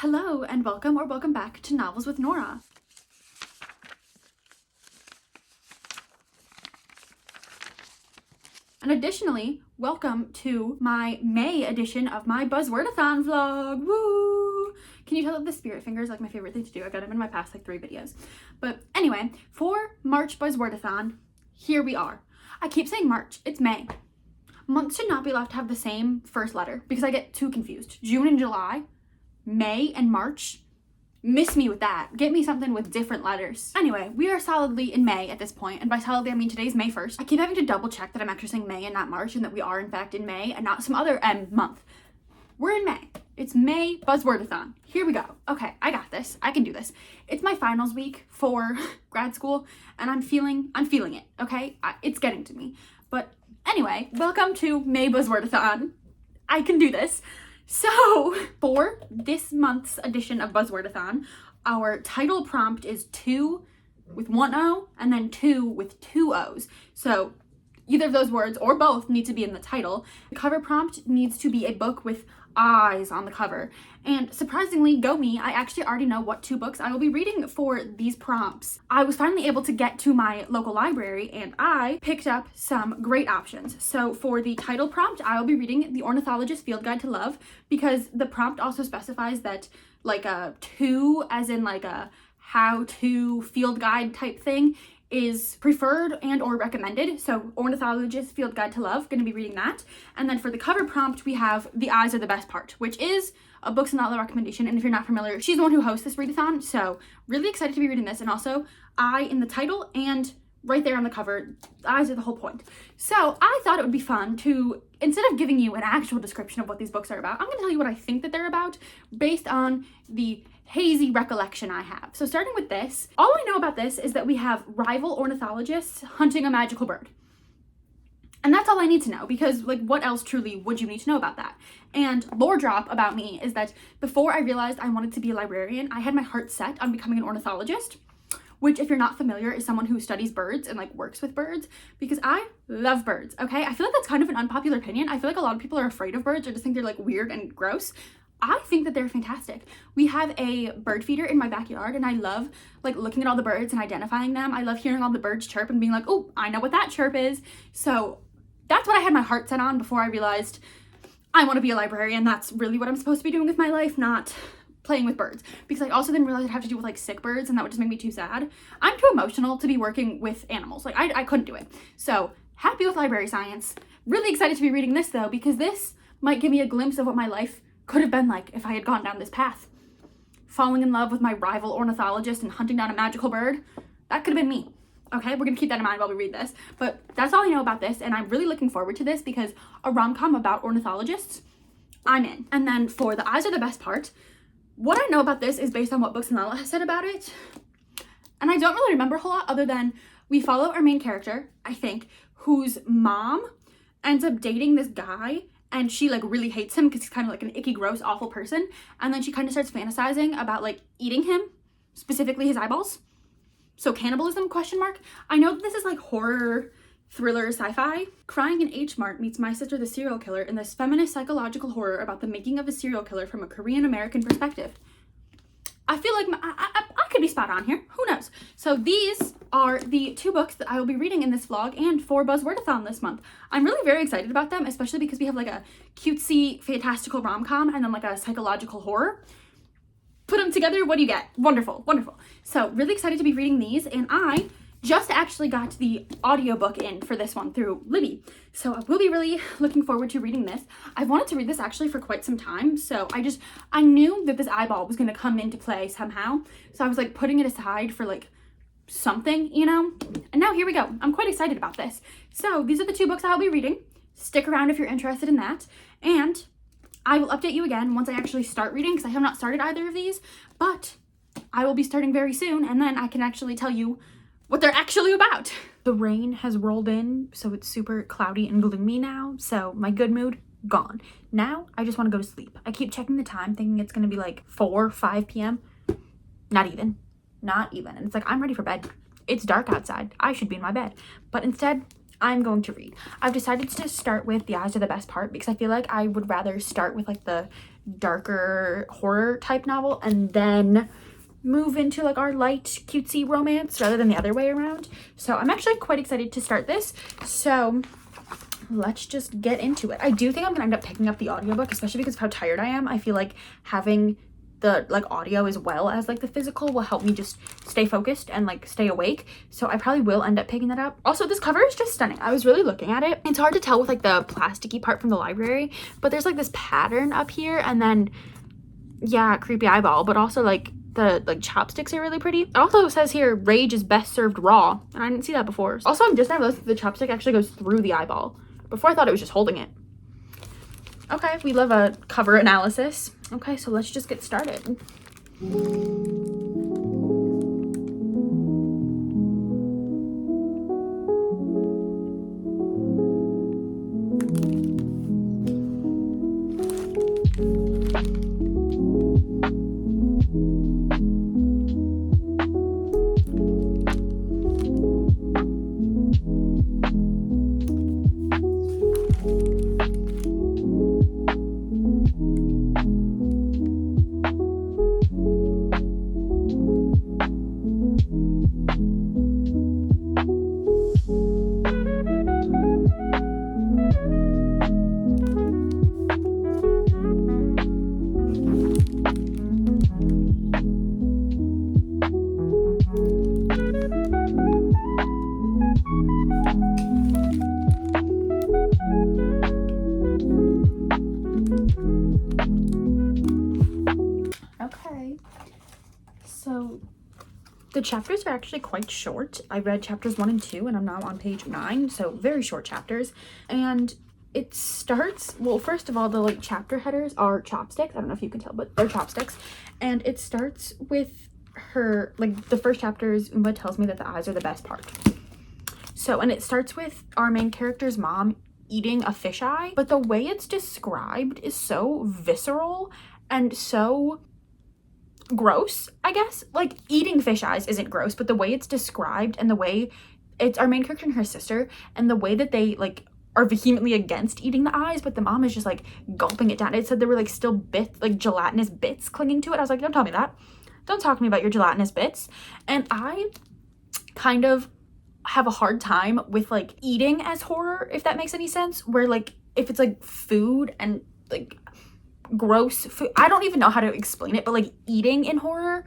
Hello and welcome or welcome back to Novels with Nora. And additionally, welcome to my May edition of my Buzzwordathon vlog. Woo! Can you tell that the spirit finger is like my favorite thing to do? I got them in my past like 3 videos. But anyway, for March Buzzwordathon, here we are. I keep saying March, it's May. Months should not be allowed to have the same first letter because I get too confused. June and July, May and March, miss me with that. Get me something with different letters. Anyway, we are solidly in May at this point, and by solidly I mean today's May 1st. I keep having to double check that I'm actually saying May and not March, and that we are in fact in May and not some other month. We're in May. It's May Buzzwordathon. Here we go. Okay, I got this. I can do this. It's my finals week for grad school, and I'm feeling it, okay? It's getting to me. But anyway, welcome to May Buzzwordathon. I can do this. So, for this month's edition of Buzzwordathon, our title prompt is 2 with 1 O and then 2 with 2 O's. So, either of those words or both need to be in the title. The cover prompt needs to be a book with eyes on the cover. And surprisingly, go me, I actually already know what 2 books I will be reading for these prompts. I was finally able to get to my local library and I picked up some great options. So for the title prompt, I will be reading The Ornithologist's Field Guide to Love because the prompt also specifies that like a 2 as in like a how-to field guide type thing is preferred and or recommended. So Ornithologist's Field Guide to Love, gonna be reading that. And then for the cover prompt, we have The Eyes Are the Best Part, which is a Booksandlala recommendation. And if you're not familiar, she's the one who hosts this readathon. So really excited to be reading this. And also eye in the title and right there on the cover, the eyes are the whole point. So I thought it would be fun to, instead of giving you an actual description of what these books are about, I'm gonna tell you what I think that they're about based on the hazy recollection I have. So starting with this, all I know about this is that we have rival ornithologists hunting a magical bird. And that's all I need to know because like what else truly would you need to know about that? And lore drop about me is that before I realized I wanted to be a librarian, I had my heart set on becoming an ornithologist, which if you're not familiar is someone who studies birds and like works with birds because I love birds, okay? I feel like that's kind of an unpopular opinion. I feel like a lot of people are afraid of birds or just think they're like weird and gross. I think that they're fantastic. We have a bird feeder in my backyard and I love like looking at all the birds and identifying them. I love hearing all the birds chirp and being like, oh, I know what that chirp is. So that's what I had my heart set on before I realized I want to be a librarian. That's really what I'm supposed to be doing with my life, not playing with birds. Because I also didn't realize I'd have to do with like sick birds and that would just make me too sad. I'm too emotional to be working with animals. Like I couldn't do it. So happy with library science. Really excited to be reading this though, because this might give me a glimpse of what my life could have been like if I had gone down this path. Falling in love with my rival ornithologist and hunting down a magical bird, that could have been me. Okay, we're gonna keep that in mind while we read this. But that's all I know about this, and I'm really looking forward to this because a rom-com about ornithologists, I'm in. And then for The Eyes Are the Best Part, what I know about this is based on what Booksandlala has said about it. And I don't really remember a whole lot other than we follow our main character, I think, whose mom ends up dating this guy and she like really hates him because he's kind of like an icky, gross, awful person. And then she kind of starts fantasizing about like eating him, specifically his eyeballs. So cannibalism, question mark. I know that this is like horror, thriller, sci-fi. Crying in H Mart meets My Sister the Serial Killer in this feminist psychological horror about the making of a serial killer from a Korean American perspective. I feel like I could be spot on here. Who knows? So these are the 2 books that I will be reading in this vlog and for Buzzwordathon this month. I'm really very excited about them, especially because we have like a cutesy, fantastical rom-com and then like a psychological horror. Put them together, what do you get? Wonderful, wonderful. So really excited to be reading these, and I just actually got the audiobook in for this one through Libby. So I will be really looking forward to reading this. I've wanted to read this actually for quite some time. So I knew that this eyeball was gonna come into play somehow. So I was like putting it aside for like something, you know? And now here we go. I'm quite excited about this. So these are the 2 books I'll be reading. Stick around if you're interested in that. And I will update you again once I actually start reading because I have not started either of these, but I will be starting very soon and then I can actually tell you what they're actually about. The rain has rolled in, so it's super cloudy and gloomy now, so my good mood, gone. Now, I just want to go to sleep. I keep checking the time, thinking it's going to be like 4, 5 p.m. Not even. And it's like, I'm ready for bed. It's dark outside. I should be in my bed. But instead, I'm going to read. I've decided to start with The Eyes Are the Best Part because I feel like I would rather start with like the darker horror type novel and then move into like our light cutesy romance rather than the other way around. So I'm actually quite excited to start this. So let's just get into it. I do think I'm gonna end up picking up the audiobook, especially because of how tired I am. I feel like having the like audio as well as like the physical will help me just stay focused and like stay awake. So I probably will end up picking that up. Also, this cover is just stunning. I was really looking at it. It's hard to tell with like the plasticky part from the library, but there's like this pattern up here and then yeah, creepy eyeball, but also like the like chopsticks are really pretty. It also says here rage is best served raw, and I didn't see that before. Also, I'm just now realizing the chopstick actually goes through the eyeball. Before I thought it was just holding it. Okay, we love a cover analysis. Okay, so let's just get started. Okay, so the chapters are actually quite short. I read chapters 1 and 2 and I'm now on page 9, so very short chapters. And it starts, well, first of all, the like chapter headers are chopsticks. I don't know if you can tell, but they're chopsticks. And it starts with her, like the first chapter is Uma tells me that the eyes are the best part. So, and it starts with our main character's mom eating a fisheye, but the way it's described is so visceral and so gross, I guess. Like, eating fish eyes isn't gross, but the way it's described and the way it's our main character and her sister and the way that they like are vehemently against eating the eyes, but the mom is just like gulping it down. It said there were like still bits, like gelatinous bits clinging to it. I was like, don't tell me that. Don't talk to me about your gelatinous bits. And I kind of have a hard time with like eating as horror, if that makes any sense, where like if it's like food and like gross food, I don't even know how to explain it, but like eating in horror,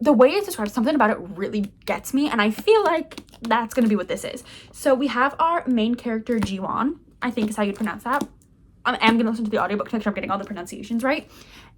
the way it's described, something about it really gets me, and I feel like that's gonna be what this is. So we have our main character Jiwon, I think is how you'd pronounce that. I am gonna listen to the audiobook to make sure I'm getting all the pronunciations right,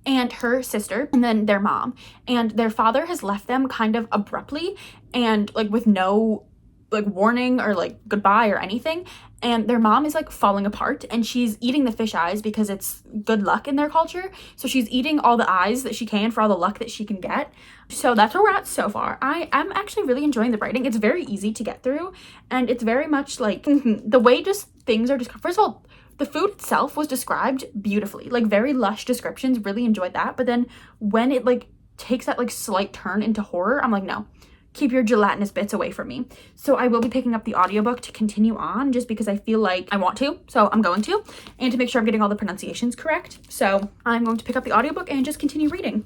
and her sister, and then their mom, and their father has left them kind of abruptly and like with no like warning or like goodbye or anything, and their mom is like falling apart and she's eating the fish eyes because it's good luck in their culture. So she's eating all the eyes that she can for all the luck that she can get. So that's where we're at so far. I am actually really enjoying the writing. It's very easy to get through, and it's very much like the way just things are described. First of all, the food itself was described beautifully, like very lush descriptions, really enjoyed that. But then when it like takes that like slight turn into horror, I'm like, no, keep your gelatinous bits away from me. So I will be picking up the audiobook to continue on just because I feel like I want to. So I'm going to, and to make sure I'm getting all the pronunciations correct. So I'm going to pick up the audiobook and just continue reading.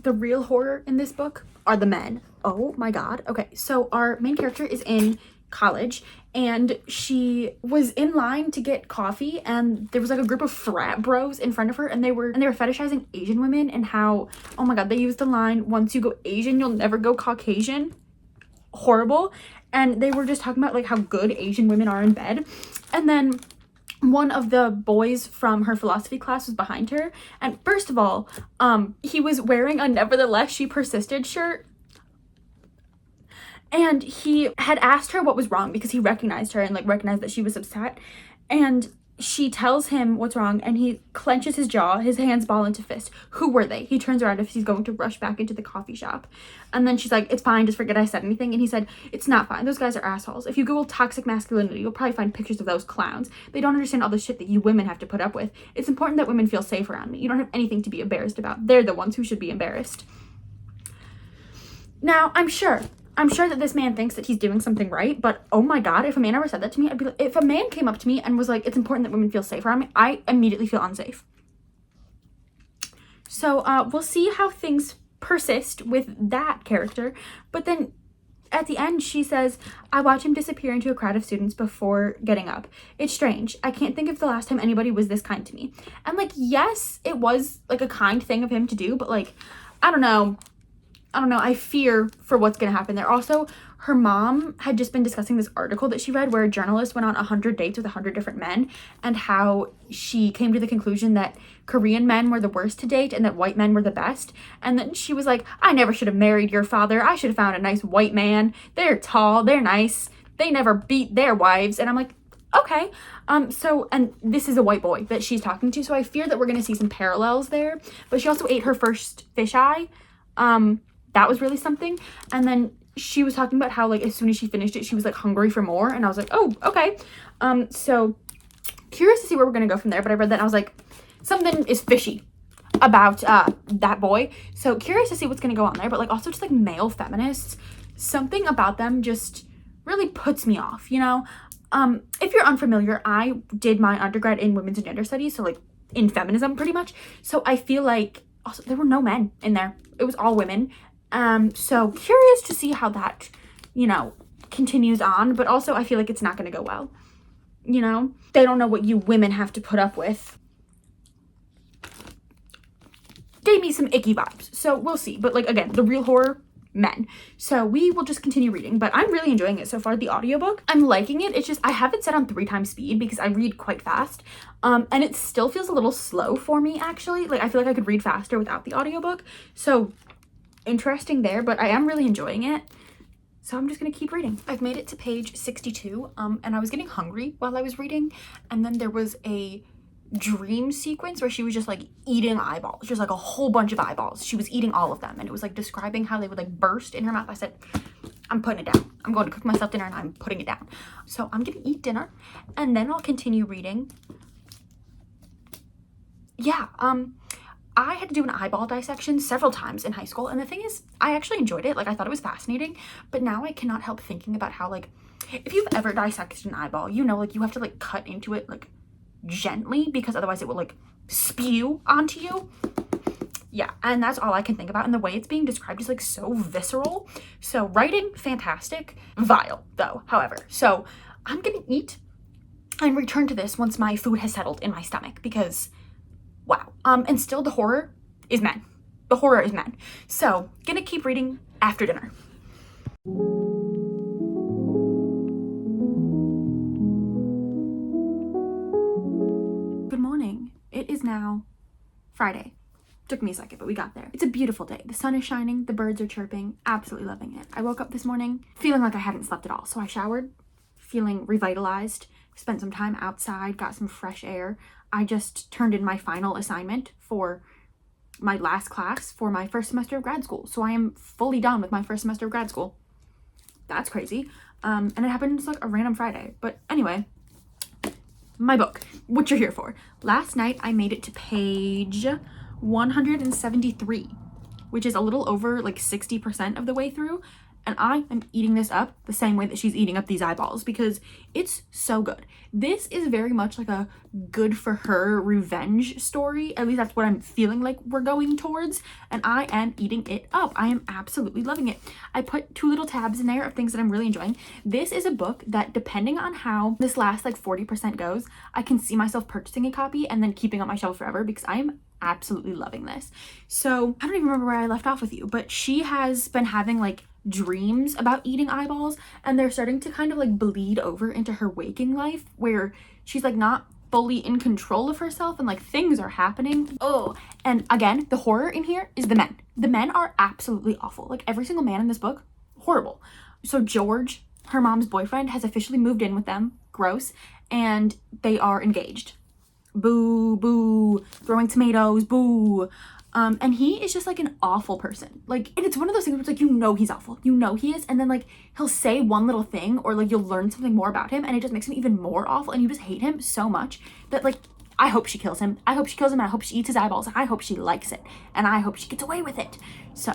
The real horror in this book are the men. Oh my god. Okay, so our main character is in college and she was in line to get coffee, and there was like a group of frat bros in front of her, and they were fetishizing Asian women and how, oh my god, they used the line, once you go Asian you'll never go Caucasian. Horrible. And they were just talking about like how good Asian women are in bed, and then one of the boys from her philosophy class was behind her, and first of all, he was wearing a "Nevertheless She Persisted" shirt, and he had asked her what was wrong because he recognized her and like recognized that she was upset, and she tells him what's wrong, and he clenches his jaw, his hands ball into fist. Who were they? He turns around if he's going to rush back into the coffee shop. And then she's like, it's fine, just forget I said anything. And he said, it's not fine. Those guys are assholes. If you Google toxic masculinity, you'll probably find pictures of those clowns. They don't understand all the shit that you women have to put up with. It's important that women feel safe around me. You don't have anything to be embarrassed about. They're the ones who should be embarrassed. Now, I'm sure that this man thinks that he's doing something right, but oh my god, if a man ever said that to me, I'd be like, if a man came up to me and was like, it's important that women feel safe around me, I immediately feel unsafe. So we'll see how things persist with that character. But then at the end, she says, I watch him disappear into a crowd of students before getting up. It's strange. I can't think of the last time anybody was this kind to me. And like, yes, it was like a kind thing of him to do, but like, I don't know, I fear for what's going to happen there. Also, her mom had just been discussing this article that she read where a journalist went on 100 dates with 100 different men, and how she came to the conclusion that Korean men were the worst to date and that white men were the best. And then she was like, I never should have married your father. I should have found a nice white man. They're tall, they're nice, they never beat their wives. And I'm like, okay. And this is a white boy that she's talking to, so I fear that we're going to see some parallels there. But she also ate her first fisheye. That was really something. And then she was talking about how, like, as soon as she finished it, she was like hungry for more. And I was like, oh, okay. So curious to see where we're gonna go from there. But I read that and I was like, something is fishy about that boy. So curious to see what's gonna go on there. But like, also just like male feminists, something about them just really puts me off, you know? If you're unfamiliar, I did my undergrad in women's and gender studies, so like in feminism pretty much. So I feel like also there were no men in there. It was all women. So curious to see how that, you know, continues on, but also I feel like it's not going to go well. You know, they don't know what you women have to put up with. Gave me some icky vibes. So we'll see. But like, again, the real horror, men. So we will just continue reading, but I'm really enjoying it so far. The audiobook, I'm liking it. It's just, I have it set on 3 times speed because I read quite fast. And it still feels a little slow for me, actually. Like, I feel like I could read faster without the audiobook. So interesting there, but I am really enjoying it, so I'm just gonna keep reading. I've made it to page 62, and I was getting hungry while I was reading, and then there was a dream sequence where she was just like eating eyeballs, just like a whole bunch of eyeballs. She was eating all of them, and it was like describing how they would like burst in her mouth. I said, I'm putting it down. I'm going to cook myself dinner and I'm putting it down. So I'm gonna eat dinner and then I'll continue reading. Yeah, I had to do an eyeball dissection several times in high school, and the thing is, I actually enjoyed it. Like, I thought it was fascinating, but now I cannot help thinking about how, like, if you've ever dissected an eyeball, you know, like, you have to, like, cut into it, like, gently, because otherwise it will, like, spew onto you. Yeah, and that's all I can think about, and the way it's being described is, like, so visceral. So, writing, fantastic. Vile, though, however. So, I'm gonna eat and return to this once my food has settled in my stomach, because wow. And still the horror is men. The horror is men. So, gonna keep reading after dinner. Good morning. It is now Friday. Took me a second, but we got there. It's a beautiful day. The sun is shining, the birds are chirping, absolutely loving it. I woke up this morning feeling like I hadn't slept at all. So I showered, feeling revitalized, spent some time outside, got some fresh air. I just turned in my final assignment for my last class for my first semester of grad school. So I am fully done with my first semester of grad school. That's crazy. And it happened just like a random Friday. But anyway, my book, what you're here for. Last night I made it to page 173, which is a little over like 60% of the way through. And I am eating this up the same way that she's eating up these eyeballs because it's so good. This is very much like a good for her revenge story. At least that's what I'm feeling like we're going towards. And I am eating it up. I am absolutely loving it. I put 2 little tabs in there of things that I'm really enjoying. This is a book that, depending on how this last like 40% goes, I can see myself purchasing a copy and then keeping on my shelf forever because I am absolutely loving this. So I don't even remember where I left off with you, but she has been having like dreams about eating eyeballs, and they're starting to kind of like bleed over into her waking life where she's like not fully in control of herself and like things are happening. Oh, and again, the horror in here is the men. The men are absolutely awful. Like every single man in this book, horrible. So George, her mom's boyfriend, has officially moved in with them. Gross. and they are engaged. Boo, boo, throwing tomatoes, boo. And he is just like an awful person. Like, and it's one of those things where it's like, you know he's awful. You know he is. And then like he'll say one little thing, or like you'll learn something more about him, and it just makes him even more awful, and you just hate him so much that like, I hope she kills him. I hope she kills him, and I hope she eats his eyeballs. I hope she likes it, and I hope she gets away with it. So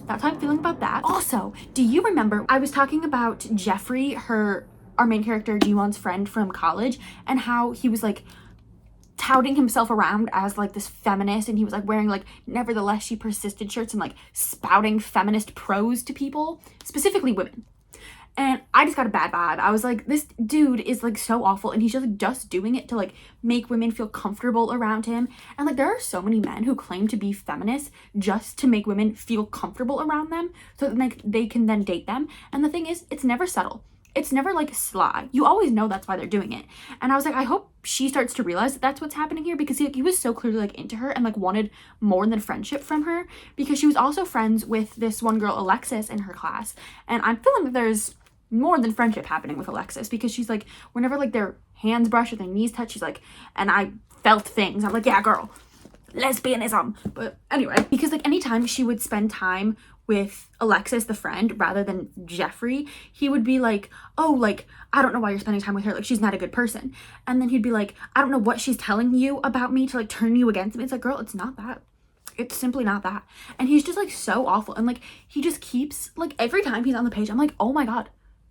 that's how I'm feeling about that. Also, do you remember I was talking about Jeffrey, our main character, Jiwon's friend from college, and how he was like touting himself around as like this feminist, and he was like wearing like nevertheless she persisted shirts and like spouting feminist prose to people, specifically women. And I just got a bad vibe. I was like, this dude is like so awful, and he's just doing it to like make women feel comfortable around him. And like, there are so many men who claim to be feminists just to make women feel comfortable around them so that like they can then date them. And the thing is, it's never subtle. It's never like sly. You always know that's why they're doing it. And I was like, I hope she starts to realize that that's what's happening here, because he was so clearly like into her and like wanted more than friendship from her, because she was also friends with this one girl, Alexis, in her class. And I'm feeling that there's more than friendship happening with Alexis, because she's like, whenever like their hands brush or their knees touch, she's like, and I felt things. I'm like, yeah, girl, lesbianism. But anyway, because like anytime she would spend time with Alexis, the friend, rather than Jeffrey, he would be like, oh, like, I don't know why you're spending time with her, like, she's not a good person. And then he'd be like, I don't know what she's telling you about me to like turn you against me. It's like, girl, it's not that. It's simply not that. And he's just like so awful, and like he just keeps like, every time he's on the page, I'm like, oh my god,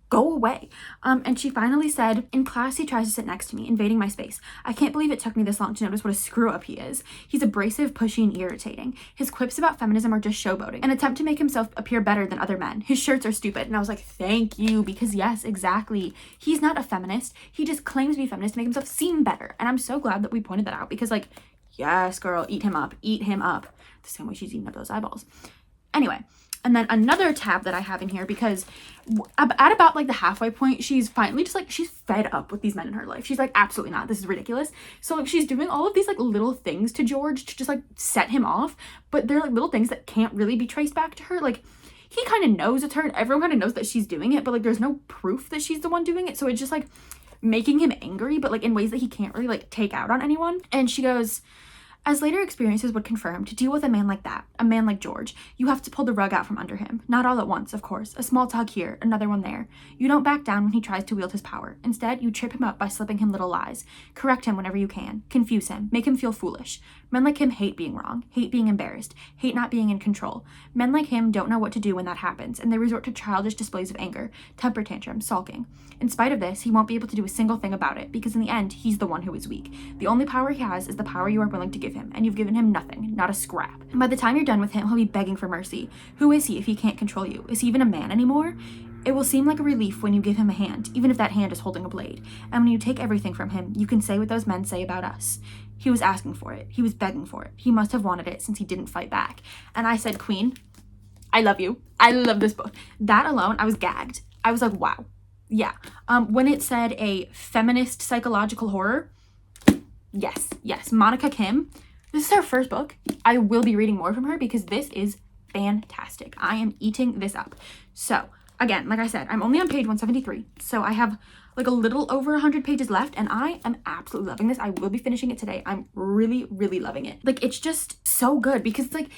go away. And she finally said, in class he tries to sit next to me, invading my space. I can't believe it took me this long to notice what a screw up he is. He's abrasive, pushy, and irritating. His quips about feminism are just showboating, an attempt to make himself appear better than other men. His shirts are stupid. And I was like, thank you, because yes, exactly. He's not a feminist. He just claims to be feminist to make himself seem better. And I'm so glad that we pointed that out, because like, yes, girl, eat him up, eat him up. The same way she's eating up those eyeballs. Anyway, and then another tab that I have in here, because at about like the halfway point, she's finally just like, she's fed up with these men in her life. She's like, absolutely not. This is ridiculous. So like, she's doing all of these like little things to George to just like set him off. But they're like little things that can't really be traced back to her. Like, he kind of knows it's her, and everyone kind of knows that she's doing it, but like there's no proof that she's the one doing it. So it's just like making him angry, but like in ways that he can't really like take out on anyone. And she goes, as later experiences would confirm, to deal with a man like that, a man like George, you have to pull the rug out from under him. Not all at once, of course. A small tug here, another one there. You don't back down when he tries to wield his power. Instead, you trip him up by slipping him little lies. Correct him whenever you can. Confuse him. Make him feel foolish. Men like him hate being wrong, hate being embarrassed, hate not being in control. Men like him don't know what to do when that happens, and they resort to childish displays of anger, temper tantrums, sulking. In spite of this, he won't be able to do a single thing about it, because in the end, he's the one who is weak. The only power he has is the power you are willing to give him, and you've given him nothing, not a scrap. And by the time you're done with him, he'll be begging for mercy. Who is he if he can't control you? Is he even a man anymore? It will seem like a relief when you give him a hand, even if that hand is holding a blade. And when you take everything from him, you can say what those men say about us. He was asking for it. He was begging for it. He must have wanted it since he didn't fight back. And I said, Queen, I love you. I love this book. That alone, I was gagged. I was like, wow. Yeah. When it said a feminist psychological horror, yes. Monica Kim, this is her first book. I will be reading more from her because this is fantastic. I am eating this up. So again, like I said, I'm only on page 173. So I have like a little over 100 pages left, and I am absolutely loving this. I will be finishing it today. I'm really, really loving it. Like, it's just so good, because like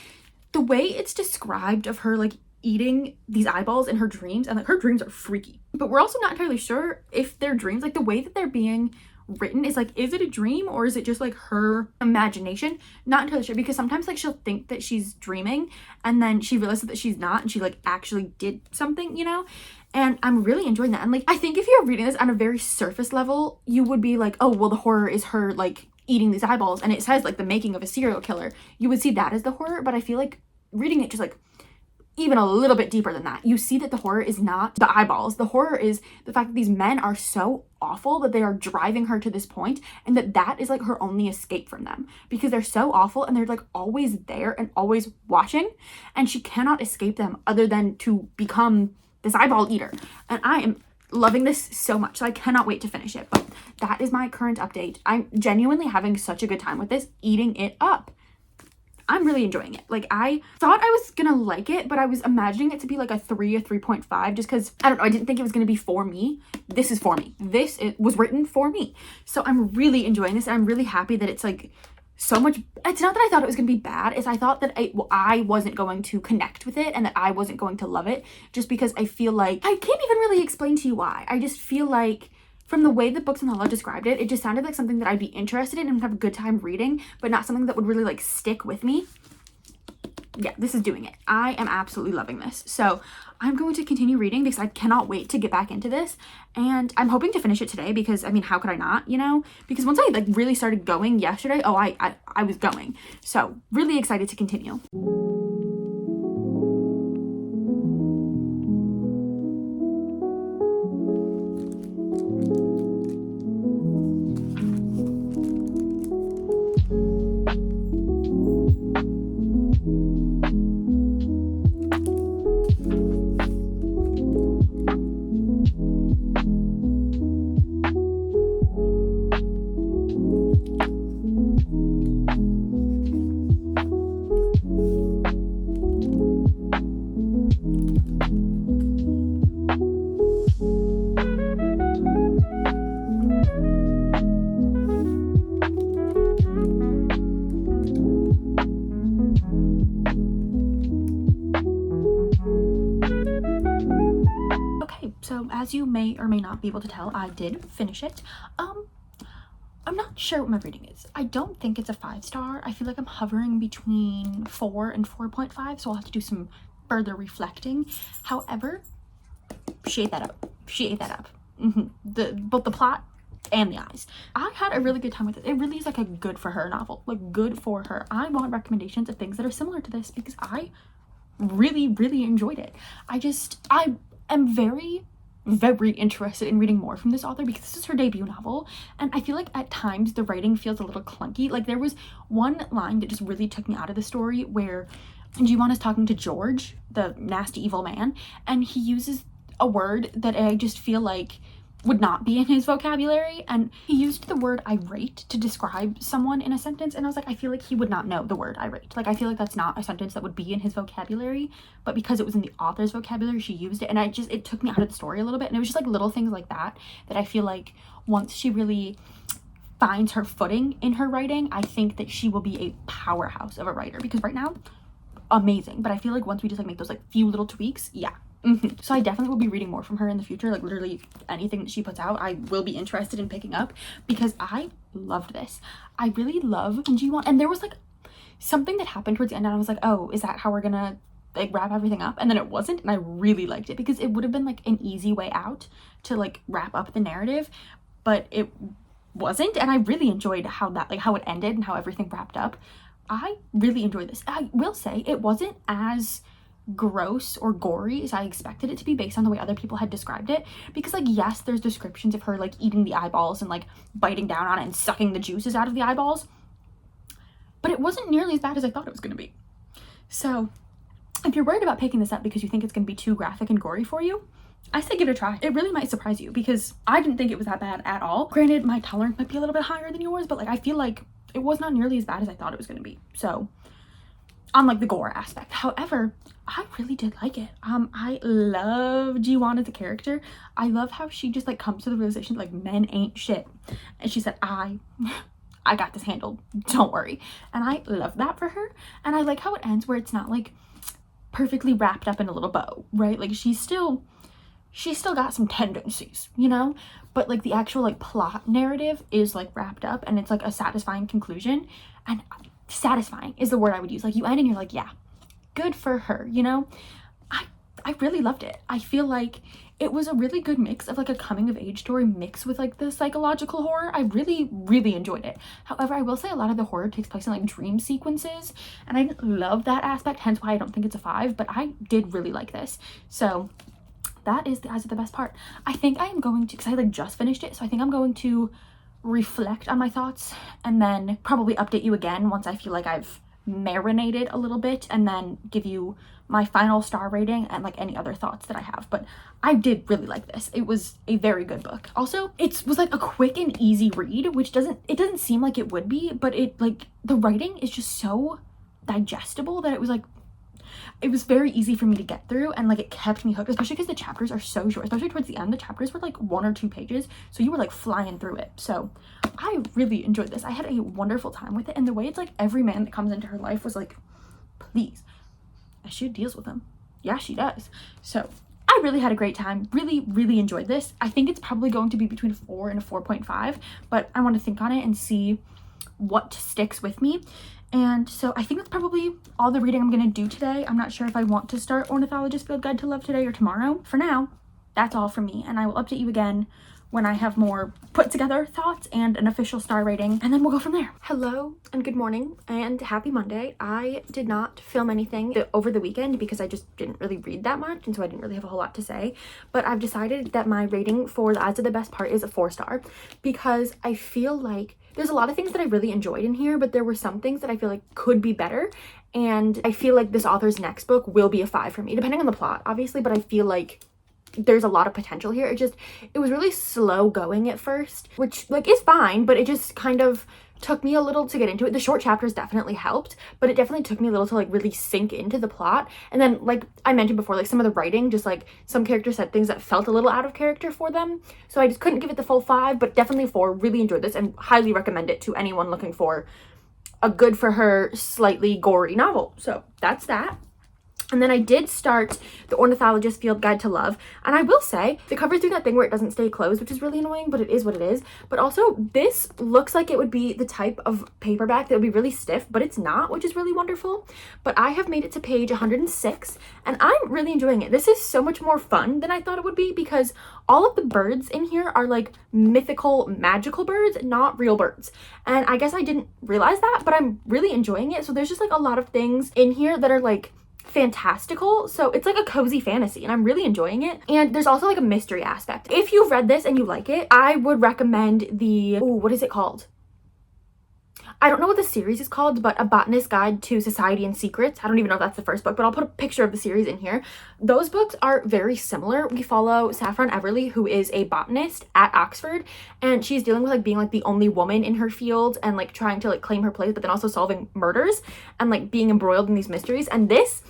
the way it's described of her like eating these eyeballs in her dreams, and like her dreams are freaky, but we're also not entirely sure if they're dreams. Like, the way that they're being written is like, is it a dream or is it just like her imagination? Not entirely sure, because sometimes like she'll think that she's dreaming and then she realizes that she's not, and she like actually did something, you know. And I'm really enjoying that. And like, I think if you're reading this on a very surface level, you would be like, oh well, the horror is her like eating these eyeballs, and it says like the making of a serial killer. You would see that as the horror. But I feel like reading it just like even a little bit deeper than that, you see that the horror is not the eyeballs. The horror is the fact that these men are so awful that they are driving her to this point, and that is like her only escape from them, because they're so awful and they're like always there and always watching, and she cannot escape them other than to become this eyeball eater. And I am loving this so much, so I cannot wait to finish it. But that is my current update. I'm genuinely having such a good time with this, eating it up. I'm really enjoying it. Like, I thought I was gonna like it, but I was imagining it to be like a 3 or 3.5 just because, I don't know, I didn't think it was gonna be for me. This is for me. It was written for me. So I'm really enjoying this, and I'm really happy that it's like so much. It's not that I thought it was gonna be bad, it's I thought that I wasn't going to connect with it and that I wasn't going to love it, just because I feel like I can't even really explain to you why. I just feel like from the way that Booksandlala described it, it just sounded like something that I'd be interested in and have a good time reading, but not something that would really like stick with me. Yeah, this is doing it. I am absolutely loving this. So I'm going to continue reading because I cannot wait to get back into this, and I'm hoping to finish it today because, I mean, how could I not, you know? Because once I like really started going yesterday, oh, I was going. So really excited to continue. So as you may or may not be able to tell, I did finish it. I'm not sure what my rating is. I don't think it's a 5-star. I feel like I'm hovering between 4 and 4.5, so I'll have to do some further reflecting. However, she ate that up. She ate that up. Both the plot and the eyes. I had a really good time with it. It really is like a good for her novel. Like, good for her. I want recommendations of things that are similar to this because I really, really enjoyed it. I am very interested in reading more from this author because this is her debut novel, and I feel like at times the writing feels a little clunky. Like, there was one line that just really took me out of the story where Jiwon is talking to George, the nasty evil man, and he uses a word that I just feel like would not be in his vocabulary, and he used the word irate to describe someone in a sentence, and I was like, I feel like he would not know the word irate. Like, I feel like that's not a sentence that would be in his vocabulary, but because it was in the author's vocabulary, she used it, and it took me out of the story a little bit. And it was just like little things like that I feel like once she really finds her footing in her writing, I think that she will be a powerhouse of a writer, because right now, amazing, but I feel like once we just like make those like few little tweaks, yeah. So I definitely will be reading more from her in the future. Like, literally anything that she puts out, I will be interested in picking up because I loved this. I really love Jiwon, and there was like something that happened towards the end and I was like, oh, is that how we're gonna like wrap everything up? And then it wasn't, and I really liked it because it would have been like an easy way out to like wrap up the narrative, but it wasn't, and I really enjoyed how it ended and how everything wrapped up. I really enjoyed this. I will say it wasn't as gross or gory as I expected it to be based on the way other people had described it, because like, yes, there's descriptions of her like eating the eyeballs and like biting down on it and sucking the juices out of the eyeballs, but it wasn't nearly as bad as I thought it was going to be. So if you're worried about picking this up because you think it's going to be too graphic and gory for you, I say give it a try. It really might surprise you because I didn't think it was that bad at all. Granted, my tolerance might be a little bit higher than yours, but like, I feel like it was not nearly as bad as I thought it was going to be. So on like the gore aspect. However, I really did like it. I love Jiwon as a character. I love how she just like comes to the realization like men ain't shit, and she said, I got this handled, don't worry. And I love that for her. And I like how it ends where it's not like perfectly wrapped up in a little bow, right? Like, she's still got some tendencies, you know, but like the actual like plot narrative is like wrapped up and it's like a satisfying conclusion. And satisfying is the word I would use. Like, you end and you're like, yeah, good for her, you know. I really loved it. I feel like it was a really good mix of like a coming of age story mixed with like the psychological horror. I really, really enjoyed it. However, I will say a lot of the horror takes place in like dream sequences, and I didn't love that aspect, hence why I don't think it's a 5, but I did really like this. So that is the best part. I think I am going to, because I like just finished it, so I think I'm going to reflect on my thoughts and then probably update you again once I feel like I've marinated a little bit, and then give you my final star rating and like any other thoughts that I have. But I did really like this. It was a very good book. Also, it was like a quick and easy read, which doesn't seem like it would be, but it like the writing is just so digestible that it was like, it was very easy for me to get through, and like it kept me hooked, especially because the chapters are so short. Especially towards the end, the chapters were like 1 or 2 pages, so you were like flying through it. So I really enjoyed this. I had a wonderful time with it, and the way it's like every man that comes into her life was like, please, and she deals with them. Yeah, she does. So I really had a great time. Really enjoyed this. I think it's probably going to be between a 4 and a 4.5, but I want to think on it and see what sticks with me. And so I think that's probably all the reading I'm going to do today. I'm not sure if I want to start Ornithologist Field Guide to Love today or tomorrow. For now, that's all from me, and I will update you again when I have more put together thoughts and an official star rating, and then we'll go from there. Hello and good morning and happy Monday. I did not film anything over the weekend because I just didn't really read that much, and so I didn't really have a whole lot to say, but I've decided that my rating for The Odds of the Best Part is a 4-star because I feel like there's a lot of things that I really enjoyed in here, but there were some things that I feel like could be better, and I feel like this author's next book will be a 5 for me, depending on the plot, obviously, but I feel like there's a lot of potential here. It was really slow going at first, which like is fine, but it just kind of took me a little to get into it. The short chapters definitely helped, but it definitely took me a little to like really sink into the plot. And then like I mentioned before, like some of the writing, just like some characters said things that felt a little out of character for them, so I just couldn't give it the full 5, but definitely 4. Really enjoyed this and highly recommend it to anyone looking for a good for her slightly gory novel. So that's that. And then I did start The Ornithologist Field Guide to Love, and I will say the cover's doing that thing where it doesn't stay closed, which is really annoying, but it is what it is. But also this looks like it would be the type of paperback that would be really stiff, but it's not, which is really wonderful. But I have made it to page 106, and I'm really enjoying it. This is so much more fun than I thought it would be because all of the birds in here are like mythical, magical birds, not real birds. And I guess I didn't realize that, but I'm really enjoying it. So there's just like a lot of things in here that are like fantastical, so it's like a cozy fantasy, and I'm really enjoying it. And there's also like a mystery aspect. If you've read this and you like it, I would recommend the what is it called? I don't know what the series is called, but A Botanist's Guide to Society and Secrets. I don't even know if that's the first book, but I'll put a picture of the series in here. Those books are very similar. We follow Saffron Everly, who is a botanist at Oxford, and she's dealing with like being like the only woman in her field and like trying to like claim her place, but then also solving murders and like being embroiled in these mysteries. And this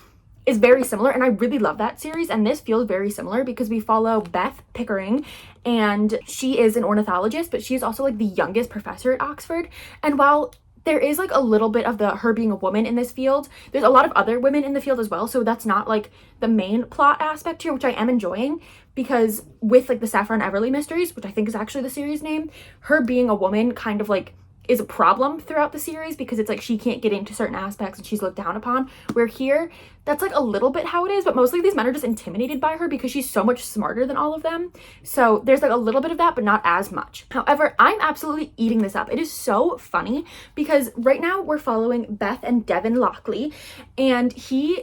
is very similar, and I really love that series, and this feels very similar because we follow Beth Pickering, and she is an ornithologist, but she's also like the youngest professor at Oxford. And while there is like a little bit of her being a woman in this field, there's a lot of other women in the field as well, so that's not like the main plot aspect here, which I am enjoying, because with like the Saffron Everly mysteries, which I think is actually the series name, her being a woman kind of like is a problem throughout the series because it's like she can't get into certain aspects and she's looked down upon, where here that's like a little bit how it is, but mostly these men are just intimidated by her because she's so much smarter than all of them. So there's like a little bit of that, but not as much. However, I'm absolutely eating this up. It is so funny because right now we're following Beth and Devin Lockley, and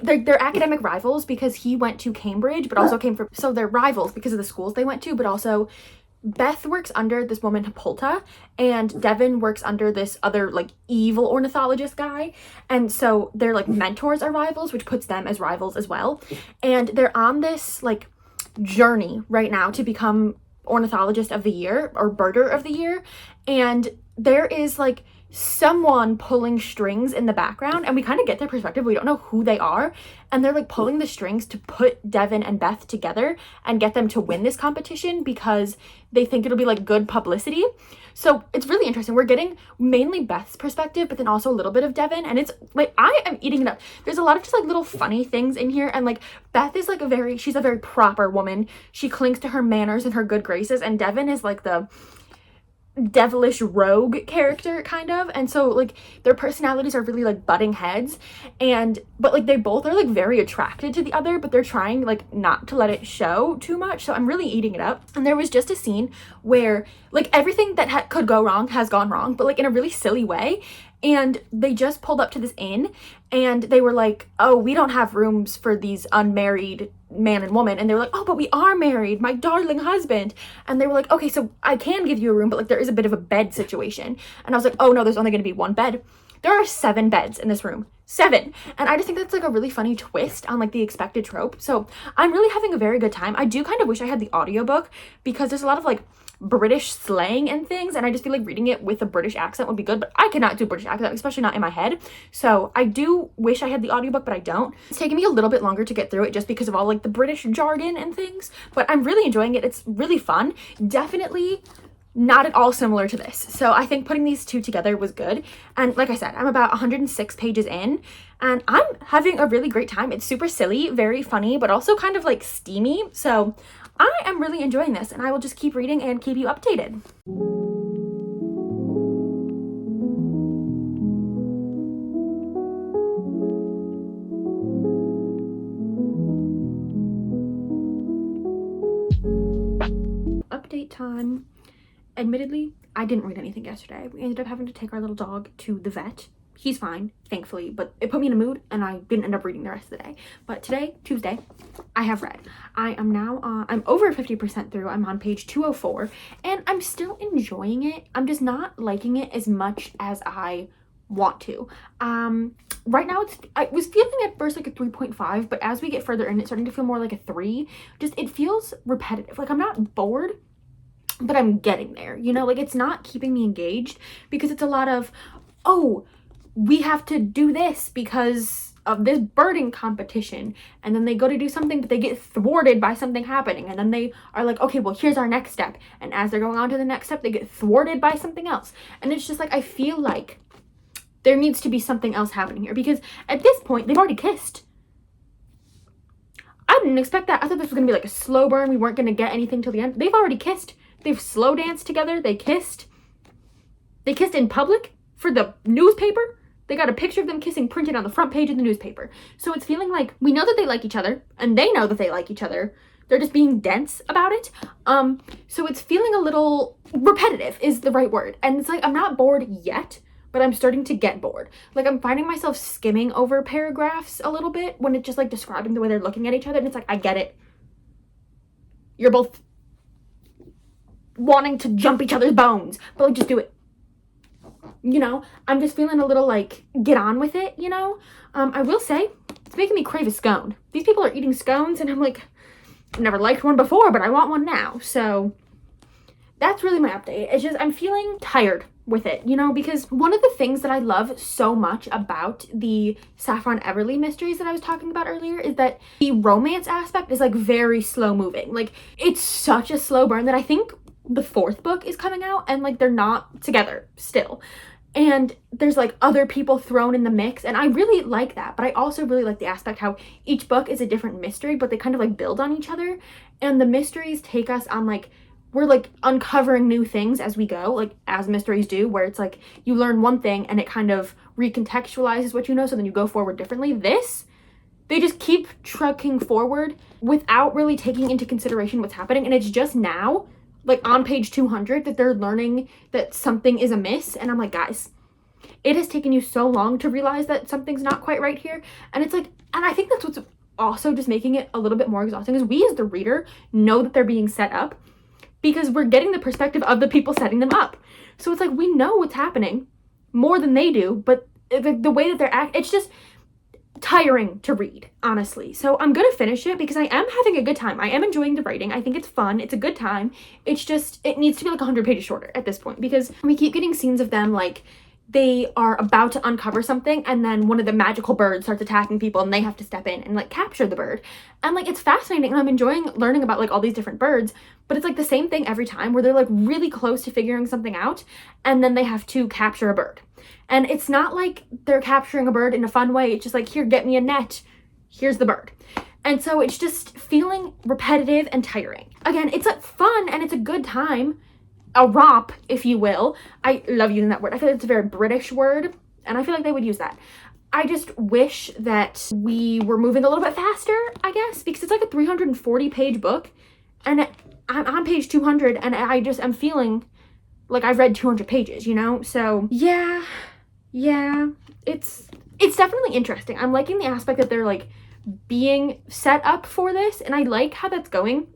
they're academic rivals because he went to Cambridge but also came from, so they're rivals because of the schools they went to, but also Beth works under this woman Hippolyta, and Devin works under this other like evil ornithologist guy, and so their like mentors are rivals, which puts them as rivals as well. And they're on this like journey right now to become ornithologist of the year or birder of the year, and there is like someone pulling strings in the background, and we kind of get their perspective. We don't know who they are, and they're like pulling the strings to put Devin and Beth together and get them to win this competition because they think it'll be like good publicity. So it's really interesting. We're getting mainly Beth's perspective, but then also a little bit of Devin, and it's like I am eating it up. There's a lot of just like little funny things in here, and like Beth is like she's a very proper woman. She clings to her manners and her good graces, and Devin is like the devilish rogue character kind of, and so like their personalities are really like butting heads, but like they both are like very attracted to the other, but they're trying like not to let it show too much. So I'm really eating it up. And there was just a scene where like everything that could go wrong has gone wrong, but like in a really silly way. And they just pulled up to this inn, and they were like, oh, we don't have rooms for these unmarried man and woman. And they were like, oh, but we are married, my darling husband. And they were like, okay, so I can give you a room, but like there is a bit of a bed situation. And I was like, oh no, there's only going to be one bed. There are 7 beds in this room. 7. And I just think that's like a really funny twist on like the expected trope. So I'm really having a very good time. I do kind of wish I had the audiobook because there's a lot of like British slang and things, and I just feel like reading it with a British accent would be good, but I cannot do a British accent, especially not in my head. So I do wish I had the audiobook, but I don't. It's taken me a little bit longer to get through it just because of all like the British jargon and things, but I'm really enjoying it. It's really fun. Definitely not at all similar to this. So I think putting these two together was good. And like I said, I'm about 106 pages in and I'm having a really great time. It's super silly, very funny, but also kind of like steamy. So I am really enjoying this and I will just keep reading and keep you updated. Update time. Admittedly, I didn't read anything yesterday. We ended up having to take our little dog to the vet. He's fine, thankfully, but it put me in a mood and I didn't end up reading the rest of the day. But today, Tuesday, I have read. I am now, I'm over 50% through. I'm on page 204 and I'm still enjoying it. I'm just not liking it as much as I want to. Right now, I was feeling at first like a 3.5, but as we get further in, it's starting to feel more like a 3. Just, it feels repetitive. Like I'm not bored, but I'm getting there, you know, like it's not keeping me engaged because it's a lot of, oh, we have to do this because of this birding competition, and then they go to do something but they get thwarted by something happening, and then they are like, okay, well, here's our next step, and as they're going on to the next step they get thwarted by something else. And it's just like, I feel like there needs to be something else happening here because at this point they've already kissed. I didn't expect that. I thought this was gonna be like a slow burn. We weren't gonna get anything till the end. They've already kissed. They've slow danced together. They kissed in public for the newspaper. They got a picture of them kissing printed on the front page of the newspaper. So it's feeling like we know that they like each other and they know that they like each other. They're just being dense about it. So it's feeling a little repetitive is the right word. And it's like, I'm not bored yet, but I'm starting to get bored. Like I'm finding myself skimming over paragraphs a little bit when it's just like describing the way they're looking at each other. And it's like, I get it. You're both wanting to jump each other's bones, but like just do it, you know. I'm just feeling a little like get on with it, you know. I will say it's making me crave a scone. These people are eating scones and I'm like, I've never liked one before, but I want one now. So that's really my update. It's just I'm feeling tired with it, you know, because one of the things that I love so much about the Saffron Everly mysteries that I was talking about earlier is that the romance aspect is like very slow moving. Like it's such a slow burn that I think the 4th book is coming out and like they're not together still, and there's like other people thrown in the mix, and I really like that. But I also really like the aspect how each book is a different mystery, but they kind of like build on each other, and the mysteries take us on like, we're like uncovering new things as we go, like as mysteries do, where it's like you learn one thing and it kind of recontextualizes what you know, so then you go forward differently. This, they just keep trucking forward without really taking into consideration what's happening, and it's just now, like on page 200, that they're learning that something is amiss. And I'm like, guys, it has taken you so long to realize that something's not quite right here. And it's like, and I think that's what's also just making it a little bit more exhausting, is we as the reader know that they're being set up because we're getting the perspective of the people setting them up. So it's like, we know what's happening more than they do, but the way that they're acting, it's just tiring to read, honestly. So I'm gonna finish it because I am having a good time. I am enjoying the writing. I think it's fun. It's a good time. It's just, it needs to be like 100 pages shorter at this point because we keep getting scenes of them like they are about to uncover something and then one of the magical birds starts attacking people and they have to step in and like capture the bird. And like it's fascinating and I'm enjoying learning about like all these different birds, but it's like the same thing every time where they're like really close to figuring something out and then they have to capture a bird. And it's not like they're capturing a bird in a fun way. It's just like, here, get me a net. Here's the bird. And so it's just feeling repetitive and tiring. Again, it's like fun and it's a good time. A romp, if you will. I love using that word. I feel like it's a very British word and I feel like they would use that. I just wish that we were moving a little bit faster, I guess, because it's like a 340 page book and I'm on page 200 and I just am feeling like I've read 200 pages, you know? So yeah, it's definitely interesting. I'm liking the aspect that they're like being set up for this and I like how that's going.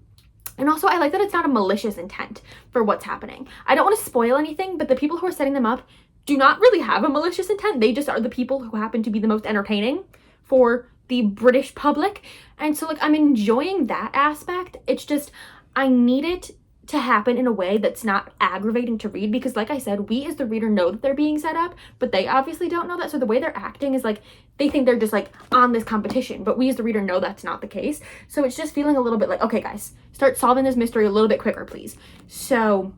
And also I like that it's not a malicious intent for what's happening. I don't want to spoil anything, but the people who are setting them up do not really have a malicious intent. They just are the people who happen to be the most entertaining for the British public. And so like I'm enjoying that aspect. It's just, I need it to happen in a way that's not aggravating to read, because like I said, we as the reader know that they're being set up, but they obviously don't know that. So the way they're acting is like they think they're just like on this competition, but we as the reader know that's not the case. So it's just feeling a little bit like, okay guys, start solving this mystery a little bit quicker, please. So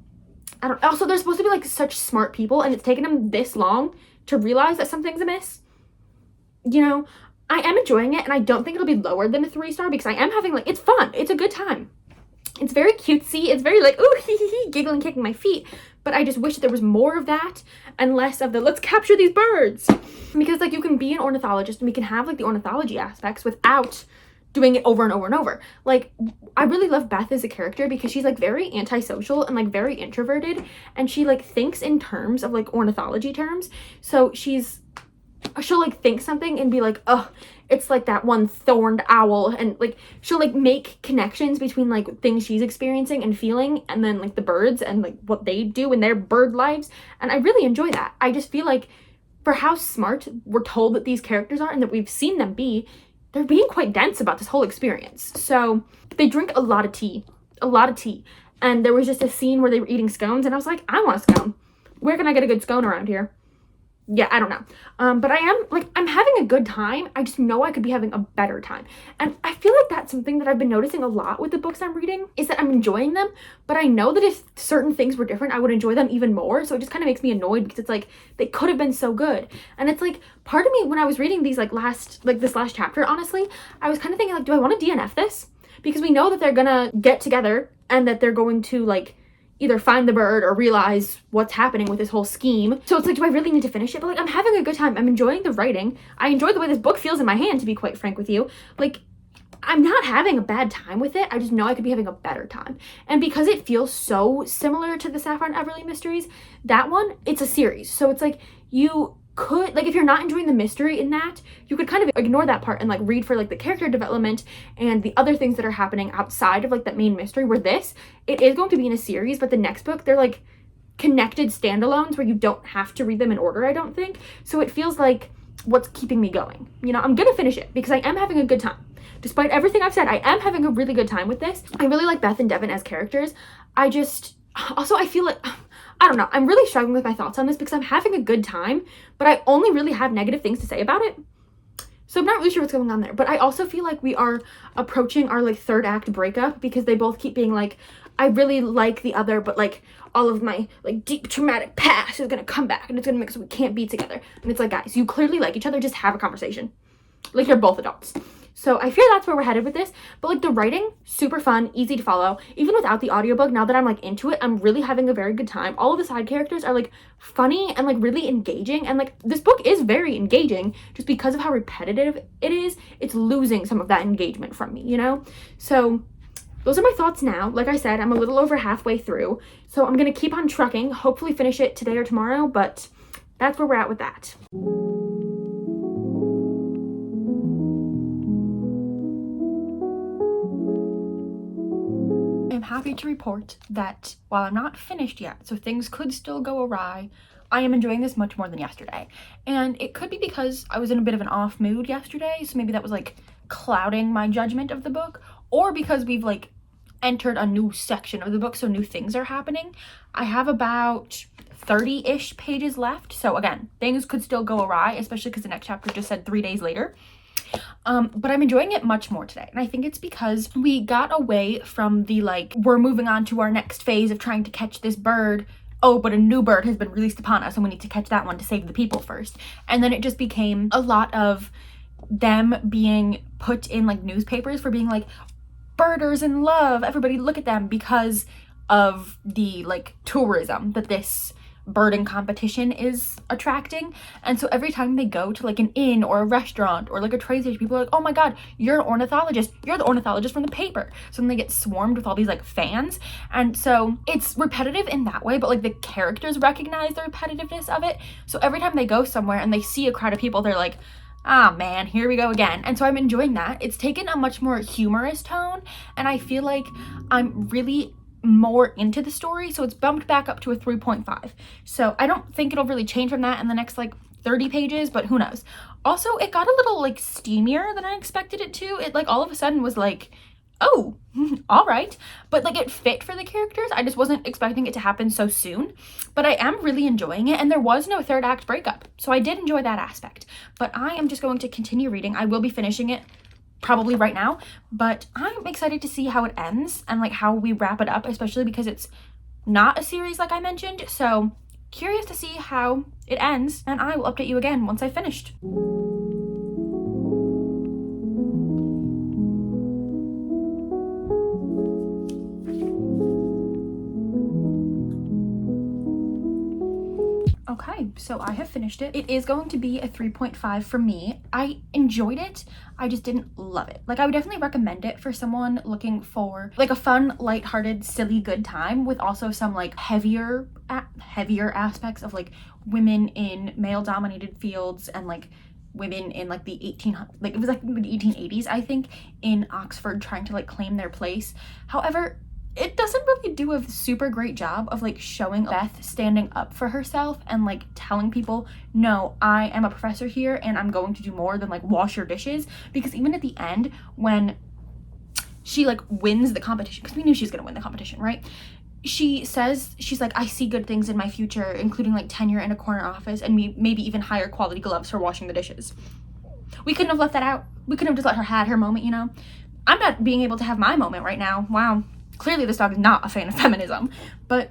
I don't, also they're supposed to be like such smart people, and it's taken them this long to realize that something's amiss. You know, I am enjoying it, and I don't think it'll be lower than a 3-star because I am having like, it's fun, it's a good time. It's very cutesy. It's very like, ooh, hee hee hee, giggling, kicking my feet. But I just wish there was more of that and less of the, let's capture these birds. Because like you can be an ornithologist and we can have like the ornithology aspects without doing it over and over and over. Like, I really love Beth as a character because she's like very antisocial and like very introverted. And she like thinks in terms of like ornithology terms. So she'll like think something and be like, oh, it's like that one thorned owl, and like she'll like make connections between like things she's experiencing and feeling and then like the birds and like what they do in their bird lives. And I really enjoy that. I just feel like for how smart we're told that these characters are and that we've seen them be, they're being quite dense about this whole experience. So they drink a lot of tea, and there was just a scene where they were eating scones and I was like, I want a scone. Where can I get a good scone around here? Yeah, I don't know. But I'm having a good time. I just know I could be having a better time. And I feel like that's something that I've been noticing a lot with the books I'm reading, is that I'm enjoying them, but I know that if certain things were different, I would enjoy them even more. So it just kind of makes me annoyed because it's like, they could have been so good. And it's like, part of me, when I was reading these this last chapter, honestly, I was kind of thinking like, do I want to DNF this? Because we know that they're gonna get together and that they're going to like either find the bird or realize what's happening with this whole scheme. So it's like, do I really need to finish it? But like, I'm having a good time. I'm enjoying the writing. I enjoy the way this book feels in my hand, to be quite frank with you. Like, I'm not having a bad time with it. I just know I could be having a better time. And because it feels so similar to the Sapphire and Everly mysteries, that one, it's a series. So it's like, you could, like, if you're not enjoying the mystery in that, you could kind of ignore that part and like read for like the character development and the other things that are happening outside of like that main mystery. Where this, it is going to be in a series, but the next book, they're like connected standalones where you don't have to read them in order, I don't think. So it feels like what's keeping me going. You know, I'm gonna finish it because I am having a good time. Despite everything I've said, I am having a really good time with this. I really like Beth and Devin as characters. I feel like, I don't know, I'm really struggling with my thoughts on this because I'm having a good time, but I only really have negative things to say about it. So I'm not really sure what's going on there. But I also feel like we are approaching our like third act breakup because they both keep being like, I really like the other, but like all of my like deep traumatic past is gonna come back and it's gonna make so we can't be together. And it's like, guys, you clearly like each other, just have a conversation. Like, you're both adults. So I fear that's where we're headed with this. But like the writing, super fun, easy to follow. Even without the audiobook, now that I'm like into it, I'm really having a very good time. All of the side characters are like funny and like really engaging. And like this book is very engaging, just because of how repetitive it is. It's losing some of that engagement from me, you know? So those are my thoughts now. Like I said, I'm a little over halfway through. So I'm going to keep on trucking, hopefully finish it today or tomorrow. But that's where we're at with that. I'm happy to report that while I'm not finished yet, so things could still go awry, I am enjoying this much more than yesterday. And it could be because I was in a bit of an off mood yesterday, so maybe that was like clouding my judgment of the book, or because we've like entered a new section of the book, so new things are happening. I have about 30-ish pages left, so again, things could still go awry, especially because the next chapter just said 3 days later. But I'm enjoying it much more today. And I think it's because we got away from the like, we're moving on to our next phase of trying to catch this bird. Oh, but a new bird has been released upon us and we need to catch that one to save the people first. And then it just became a lot of them being put in like newspapers for being like, birders in love, everybody look at them, because of the like tourism that this birding competition is attracting. And so every time they go to like an inn or a restaurant or like a train station, people are like, oh my god, you're an ornithologist, you're the ornithologist from the paper. So then they get swarmed with all these like fans, and so it's repetitive in that way, but like the characters recognize the repetitiveness of it. So every time they go somewhere and they see a crowd of people, they're like, ah man, here we go again. And so I'm enjoying that. It's taken a much more humorous tone, and I feel like I'm really more into the story, so it's bumped back up to a 3.5. So I don't think it'll really change from that in the next like 30 pages, but who knows. Also, it got a little like steamier than I expected it to. It like all of a sudden was like oh, all right. But like it fit for the characters. I just wasn't expecting it to happen so soon. But I am really enjoying it, and there was no third act breakup. So I did enjoy that aspect. But I am just going to continue reading. I will be finishing it probably right now, but I'm excited to see how it ends and like how we wrap it up, especially because it's not a series like I mentioned. So curious to see how it ends, and I will update you again once I've finished. Okay, so I have finished it. It is going to be a 3.5 for me. I enjoyed it. I just didn't love it. Like, I would definitely recommend it for someone looking for like a fun, lighthearted, silly, good time with also some like heavier aspects of like women in male-dominated fields and like women in like the 1880s, I think, in Oxford trying to like claim their place. However, it doesn't really do a super great job of like showing Beth standing up for herself and like telling people, no, I am a professor here and I'm going to do more than like wash your dishes. Because even at the end, when she like wins the competition, because we knew she was gonna win the competition, right? She says, she's like, I see good things in my future, including like tenure in a corner office and maybe even higher quality gloves for washing the dishes. We couldn't have left that out. We couldn't have just let her have her moment, you know? I'm not being able to have my moment right now. Wow. Clearly this dog is not a fan of feminism, but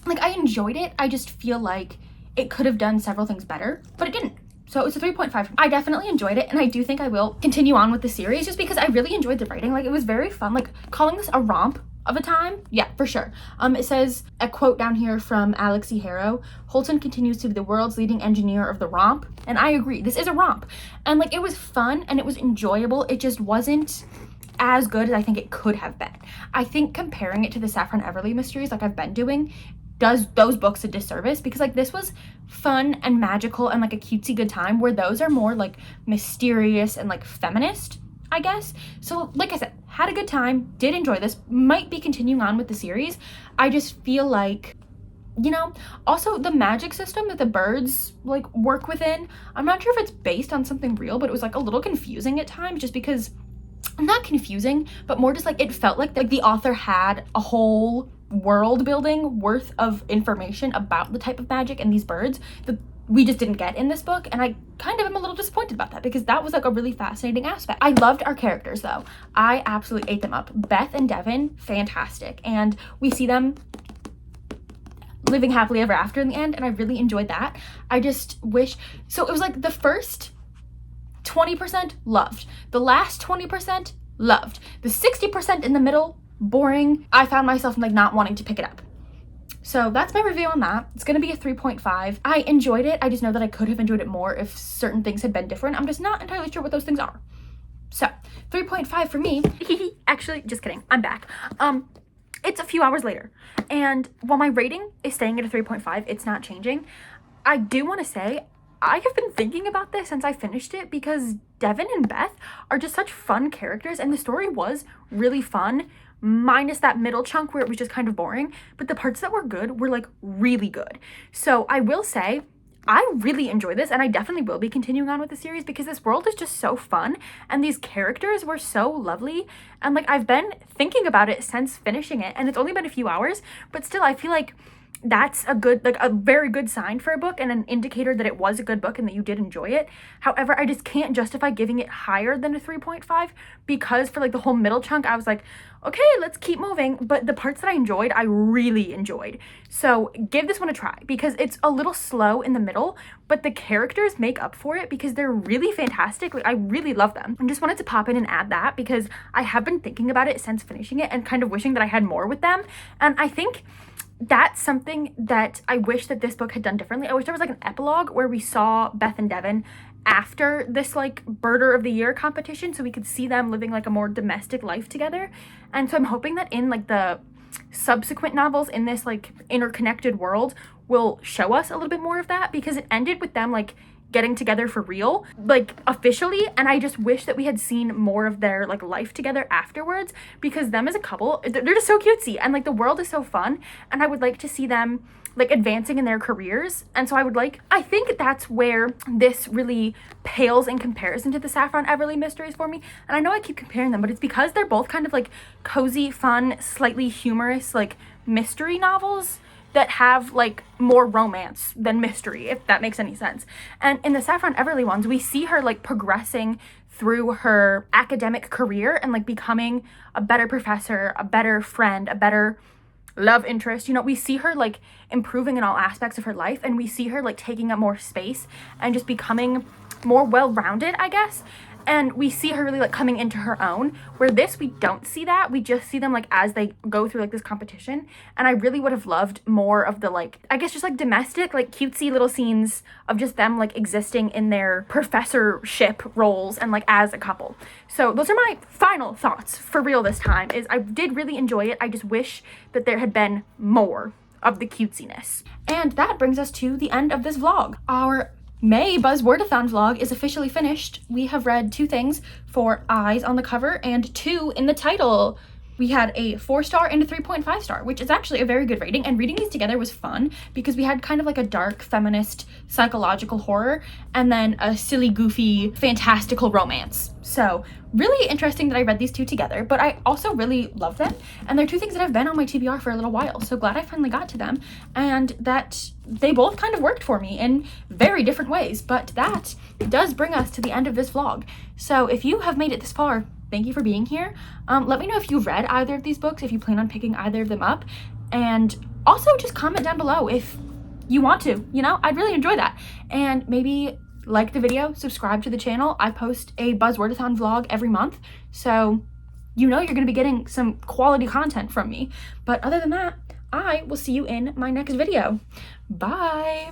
like I enjoyed it. I just feel like it could have done several things better, but it didn't. So it's a 3.5. I definitely enjoyed it, and I do think I will continue on with the series just because I really enjoyed the writing. Like, it was very fun. Like, calling this a romp of a time, yeah, for sure. It says a quote down here from Alex E. Harrow: Holton continues to be the world's leading engineer of the romp, and I agree. This is a romp, and like it was fun and it was enjoyable. It just wasn't as good as I think it could have been. I think comparing it to the Saffron Everly mysteries like I've been doing does those books a disservice, because like this was fun and magical and like a cutesy good time, where those are more like mysterious and like feminist, I guess. So like I said, had a good time, did enjoy this, might be continuing on with the series. I just feel like, you know, also the magic system that the birds like work within, I'm not sure if it's based on something real, but it was like a little confusing at times, just because, not confusing, but more just like it felt like the author had a whole world building worth of information about the type of magic and these birds that we just didn't get in this book. And I kind of am a little disappointed about that, because that was like a really fascinating aspect. I loved our characters though. I absolutely ate them up. Beth and Devin, fantastic. And we see them living happily ever after in the end, and I really enjoyed that. I just wish, so it was like the first 20% loved, the last 20% loved, the 60% in the middle boring. I found myself like not wanting to pick it up. So that's my review on that. It's gonna be a 3.5. I enjoyed it. I just know that I could have enjoyed it more if certain things had been different. I'm just not entirely sure what those things are. So 3.5 for me. Actually, just kidding, I'm back. It's a few hours later, and while my rating is staying at a 3.5, it's not changing. I do want to say I have been thinking about this since I finished it, because Devin and Beth are just such fun characters, and the story was really fun, minus that middle chunk where it was just kind of boring, but the parts that were good were like really good. So I will say I really enjoy this, and I definitely will be continuing on with the series, because this world is just so fun and these characters were so lovely, and like I've been thinking about it since finishing it, and it's only been a few hours, but still I feel like that's a good, like a very good sign for a book and an indicator that it was a good book and that you did enjoy it. However, I just can't justify giving it higher than a 3.5, because for like the whole middle chunk, I was like, okay, let's keep moving. But the parts that I enjoyed, I really enjoyed. So give this one a try, because it's a little slow in the middle, but the characters make up for it because they're really fantastic. Like I really love them. I just wanted to pop in and add that, because I have been thinking about it since finishing it and kind of wishing that I had more with them. And I think that's something that I wish that this book had done differently. I wish there was like an epilogue where we saw Beth and Devin after this like Birder of the Year competition, so we could see them living like a more domestic life together. And so I'm hoping that in like the subsequent novels in this like interconnected world will show us a little bit more of that, because it ended with them like getting together for real, like officially, and I just wish that we had seen more of their like life together afterwards, because them as a couple, they're just so cutesy, and like the world is so fun, and I would like to see them like advancing in their careers. And so I think that's where this really pales in comparison to the Saffron Everly mysteries for me. And I know I keep comparing them, but it's because they're both kind of like cozy, fun, slightly humorous like mystery novels that have like more romance than mystery, if that makes any sense. And in the Saffron Everly ones, we see her like progressing through her academic career and like becoming a better professor, a better friend, a better love interest. You know, we see her like improving in all aspects of her life, and we see her like taking up more space and just becoming more well-rounded, I guess. And we see her really like coming into her own, where this, we don't see that. We just see them like as they go through like this competition. And I really would have loved more of the like, I guess just like domestic, like cutesy little scenes of just them like existing in their professorship roles and like as a couple. So those are my final thoughts for real this time. Is I did really enjoy it. I just wish that there had been more of the cutesiness. And that brings us to the end of this vlog. Our May Buzzwordathon vlog is officially finished. We have read 2 things for eyes on the cover and 2 in the title. We had a 4-star and a 3.5 star, which is actually a very good rating, and reading these together was fun because we had kind of like a dark feminist psychological horror and then a silly, goofy, fantastical romance. So really interesting that I read these 2 together, but I also really love them, and they're 2 things that have been on my TBR for a little while, so glad I finally got to them, and that they both kind of worked for me in very different ways. But that does bring us to the end of this vlog. So if you have made it this far, thank you for being here. Let me know if you read either of these books, if you plan on picking either of them up, and also just comment down below if you want to, you know, I'd really enjoy that. And maybe like the video, subscribe to the channel. I post a Buzzwordathon vlog every month, so you know you're gonna be getting some quality content from me. But other than that, I will see you in my next video. Bye.